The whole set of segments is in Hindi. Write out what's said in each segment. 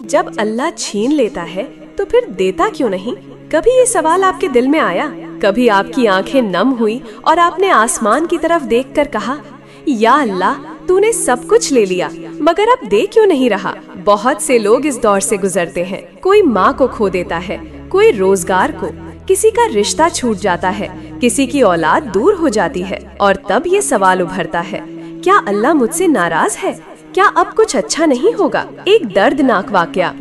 जब अल्लाह छीन लेता है तो फिर देता क्यों नहीं? कभी ये सवाल आपके दिल में आया? कभी आपकी आंखें नम हुई और आपने आसमान की तरफ देखकर कहा, या अल्लाह तूने सब कुछ ले लिया मगर अब दे क्यों नहीं रहा? बहुत से लोग इस दौर से गुजरते हैं। कोई माँ को खो देता है, कोई रोजगार को, किसी का रिश्ता छूट जाता है, किसी की औलाद दूर हो जाती है और तब ये सवाल उभरता है, क्या अल्लाह मुझसे नाराज है? क्या अब कुछ अच्छा नहीं होगा? एक दर्दनाक वाकया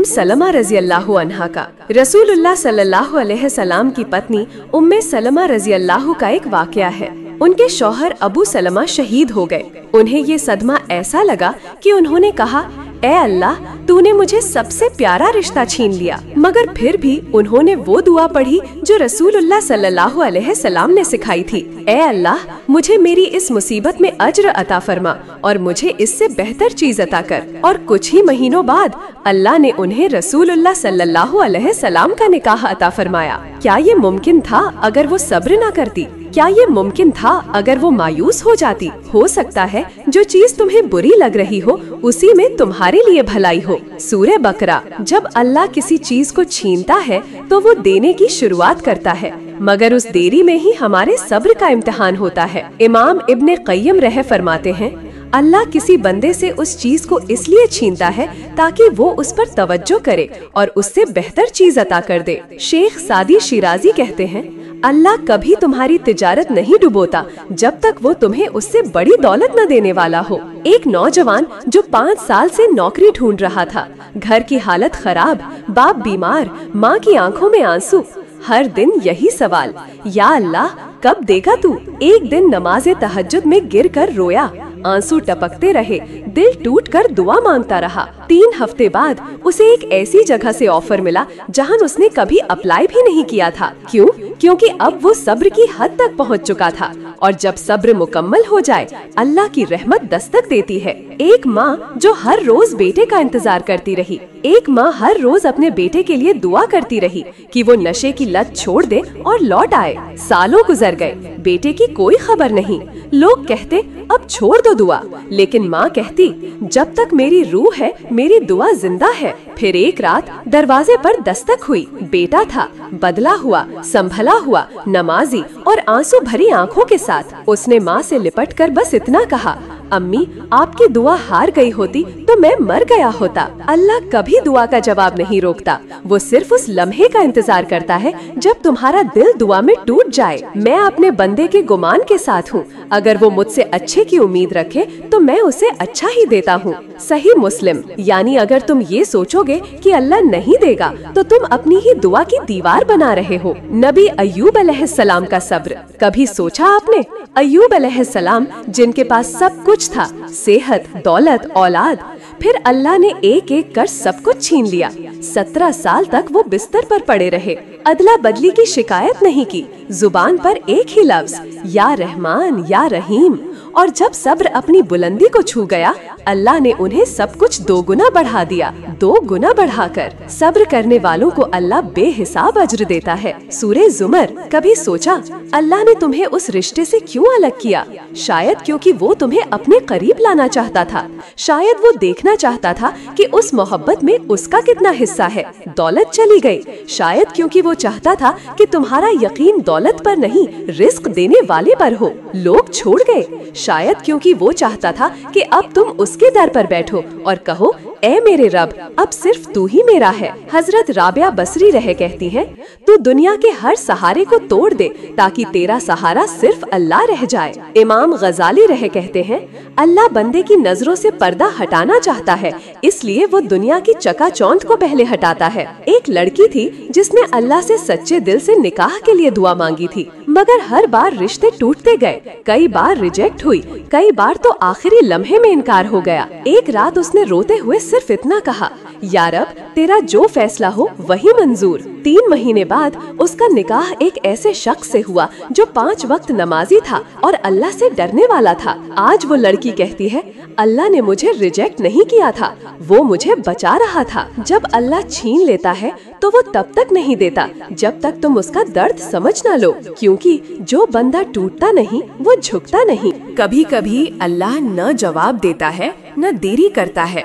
सलमा रजी अल्लाह अन्हा का। रसूलुल्लाह सल्लल्लाहु अलैहि वसल्लम की पत्नी सलमा रजी अल्लाह का एक वाकया है। उनके शौहर अबू सलमा शहीद हो गए। उन्हें ये सदमा ऐसा लगा कि उन्होंने कहा, ए अल्लाह तूने मुझे सबसे प्यारा रिश्ता छीन लिया। मगर फिर भी उन्होंने वो दुआ पढ़ी जो रसूलुल्लाह सल्लल्लाहु अलैहि वसल्लम ने सिखाई थी, ए अल्लाह मुझे मेरी इस मुसीबत में अज्र अता फरमा और मुझे इससे बेहतर चीज अता कर। और कुछ ही महीनों बाद अल्लाह ने उन्हें रसूलुल्लाह सल्लल्लाहु अलैहि वसल्लम का निकाह अता फरमाया। क्या ये मुमकिन था अगर वो सब्र न करती? क्या ये मुमकिन था अगर वो मायूस हो जाती? हो सकता है जो चीज तुम्हें बुरी लग रही हो उसी में तुम्हारे लिए भलाई हो। सूरे बकरा। जब अल्लाह किसी चीज को छीनता है तो वो देने की शुरुआत करता है, मगर उस देरी में ही हमारे सब्र का इम्तिहान होता है। इमाम इब्ने क़य्यम रह फरमाते हैं, अल्लाह किसी बंदे से उस चीज को इसलिए छीनता है ताकि वो उस पर तवज्जो करे और उससे बेहतर चीज अता कर दे। शेख सादी शिराजी कहते हैं, अल्लाह कभी तुम्हारी तिजारत नहीं डुबोता जब तक वो तुम्हें उससे बड़ी दौलत न देने वाला हो। एक नौजवान जो 5 साल से नौकरी ढूंढ रहा था, घर की हालत खराब, बाप बीमार, माँ की आंखों में आंसू, हर दिन यही सवाल, या अल्लाह कब देगा तू? एक दिन नमाज़े तहज्जुद में गिरकर रोया, आंसू टपकते रहे, दिल टूटकर दुआ मांगता रहा। 3 हफ्ते बाद उसे एक ऐसी जगह से ऑफर मिला जहां उसने कभी अप्लाई भी नहीं किया था। क्यों? क्योंकि अब वो सब्र की हद तक पहुंच चुका था। और जब सब्र मुकम्मल हो जाए अल्लाह की रहमत दस्तक देती है। एक माँ जो हर रोज बेटे का इंतजार करती रही, एक माँ हर रोज अपने बेटे के लिए दुआ करती रही कि वो नशे की लत छोड़ दे और लौट आए। सालों गुजर गए, बेटे की कोई खबर नहीं। लोग कहते अब छोड़ दो दुआ, लेकिन माँ कहती जब तक मेरी रूह है मेरी दुआ जिंदा है। फिर एक रात दरवाजे पर दस्तक हुई। बेटा था, बदला हुआ, संभला हुआ, नमाजी और आंसू भरी आंखों के साथ। उसने माँ से लिपटकर बस इतना कहा, अम्मी आपकी दुआ हार गई होती तो मैं मर गया होता। अल्लाह कभी दुआ का जवाब नहीं रोकता, वो सिर्फ उस लम्हे का इंतजार करता है जब तुम्हारा दिल दुआ में टूट जाए। मैं अपने बंदे के गुमान के साथ हूँ, अगर वो मुझसे अच्छे की उम्मीद रखे तो मैं उसे अच्छा ही देता हूँ। सही मुस्लिम। यानी अगर तुम ये सोचोगे कि अल्लाह नहीं देगा तो तुम अपनी ही दुआ की दीवार बना रहे हो। नबी अय्यूब अलैहिस्सलाम का सब्र। कभी सोचा आपने? अय्यूब अलैहिस्सलाम जिनके पास सब कुछ था, सेहत, दौलत, औलाद, फिर अल्लाह ने एक एक कर सब कुछ छीन लिया। 17 साल तक वो बिस्तर पर पड़े रहे, अदला बदली की शिकायत नहीं की, जुबान पर एक ही लफ्ज, या रहमान या रहीम। और जब सब्र अपनी बुलंदी को छू गया अल्लाह ने उन्हें सब कुछ 2 गुना बढ़ा दिया, 2 गुना बढ़ाकर। सब्र करने वालों को अल्लाह बेहिसाब अज्र देता है। सूरे जुमर। कभी सोचा अल्लाह ने तुम्हें उस रिश्ते से क्यों अलग किया? शायद क्योंकि वो तुम्हें अपने करीब लाना चाहता था, शायद वो देखना चाहता था कि उस मोहब्बत में उसका कितना हिस्सा है। दौलत चली गई, शायद क्योंकि वो चाहता था कि तुम्हारा यकीन दौलत पर नहीं रिस्क देने वाले पर हो। लोग छोड़ गए, शायद क्योंकि वो चाहता था कि अब तुम उसके दर पर बैठो और कहो, ए मेरे रब अब सिर्फ तू ही मेरा है। हजरत राबिया बसरी रहे कहती हैं, तू दुनिया के हर सहारे को तोड़ दे ताकि तेरा सहारा सिर्फ अल्लाह रह जाए। इमाम गजाली रहे कहते हैं, अल्लाह बंदे की नजरों से पर्दा हटाना चाहता है, इसलिए वो दुनिया की चकाचौंध को पहले हटाता है। एक लड़की थी जिसने अल्लाह से सच्चे दिल से निकाह के लिए दुआ मांगी थी, मगर हर बार रिश्ते टूटते गए। कई बार रिजेक्ट हुई, कई बार तो आखिरी लम्हे में इनकार हो गया। एक रात उसने रोते हुए सिर्फ इतना कहा, या रब तेरा जो फैसला हो वही मंजूर। 3 महीने बाद उसका निकाह एक ऐसे शख्स से हुआ जो 5 वक्त नमाजी था और अल्लाह से डरने वाला था। आज वो लड़की कहती है, अल्लाह ने मुझे रिजेक्ट नहीं किया था, वो मुझे बचा रहा था। जब अल्लाह छीन लेता है तो वो तब तक नहीं देता जब तक तुम उसका दर्द समझ न लो, क्योंकि जो बंदा टूटता नहीं वो झुकता नहीं। कभी कभी अल्लाह न जवाब देता है न देरी करता है,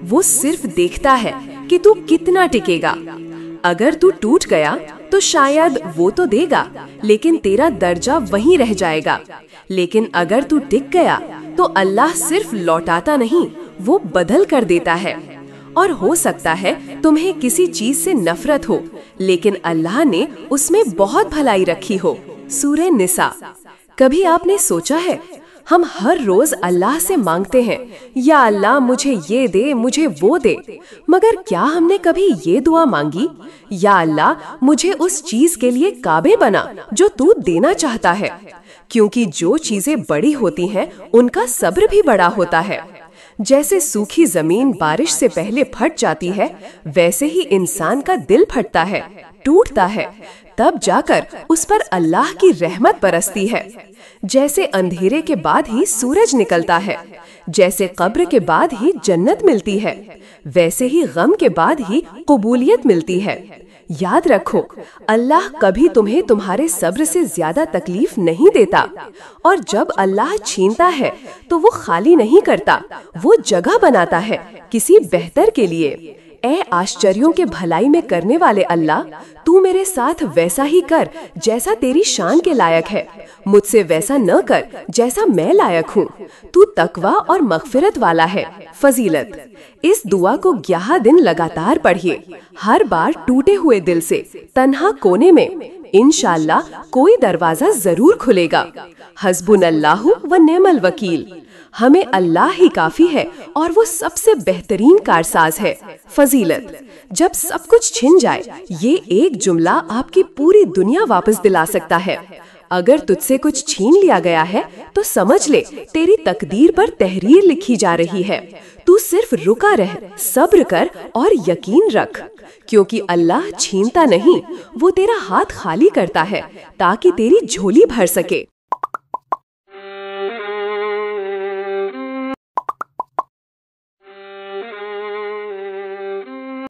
वो सिर्फ देखता है कि तू कितना टिकेगा। अगर तू टूट गया तो शायद वो तो देगा, लेकिन तेरा दर्जा वहीं रह जाएगा। लेकिन अगर तू टिक गया तो अल्लाह सिर्फ लौटाता नहीं, वो बदल कर देता है। और हो सकता है तुम्हें किसी चीज से नफरत हो, लेकिन अल्लाह ने उसमें बहुत भलाई रखी हो। सूरह निसा। कभी आपने सोचा है, हम हर रोज अल्लाह से मांगते हैं, या अल्लाह मुझे ये दे, मुझे वो दे, मगर क्या हमने कभी ये दुआ मांगी, या अल्लाह मुझे उस चीज के लिए काबिल बना जो तू देना चाहता है। क्योंकि जो चीजें बड़ी होती हैं, उनका सब्र भी बड़ा होता है। जैसे सूखी जमीन बारिश से पहले फट जाती है, वैसे ही इंसान का दिल फटता है, टूटता है, तब जाकर उस पर अल्लाह की रहमत बरसती है। जैसे अंधेरे के बाद ही सूरज निकलता है, जैसे कब्र के बाद ही जन्नत मिलती है, वैसे ही गम के बाद ही कबूलियत मिलती है। याद रखो, अल्लाह कभी तुम्हें तुम्हारे सब्र से ज्यादा तकलीफ नहीं देता, और जब अल्लाह छीनता है तो वो खाली नहीं करता, वो जगह बनाता है किसी बेहतर के लिए। ए आश्चर्यों के भलाई में करने वाले अल्लाह, तू मेरे साथ वैसा ही कर जैसा तेरी शान के लायक है, मुझसे वैसा न कर जैसा मैं लायक हूँ। तू तकवा और मगफिरत वाला है। फजीलत। इस दुआ को 11 दिन लगातार पढ़िए, हर बार टूटे हुए दिल से, तन्हा कोने में। इंशाअल्लाह कोई दरवाजा जरूर खुलेगा। हस्बुनल्लाहु व नेमल वकील। हमें अल्लाह ही काफी है और वो सबसे बेहतरीन कारसाज है। फजीलत। जब सब कुछ छिन जाए, ये एक जुमला आपकी पूरी दुनिया वापस दिला सकता है। अगर तुझसे कुछ छीन लिया गया है तो समझ ले तेरी तकदीर पर तहरीर लिखी जा रही है। तू सिर्फ रुका रह, सब्र कर और यकीन रख, क्योंकि अल्लाह छीनता नहीं, वो तेरा हाथ खाली करता है ताकि तेरी झोली भर सके।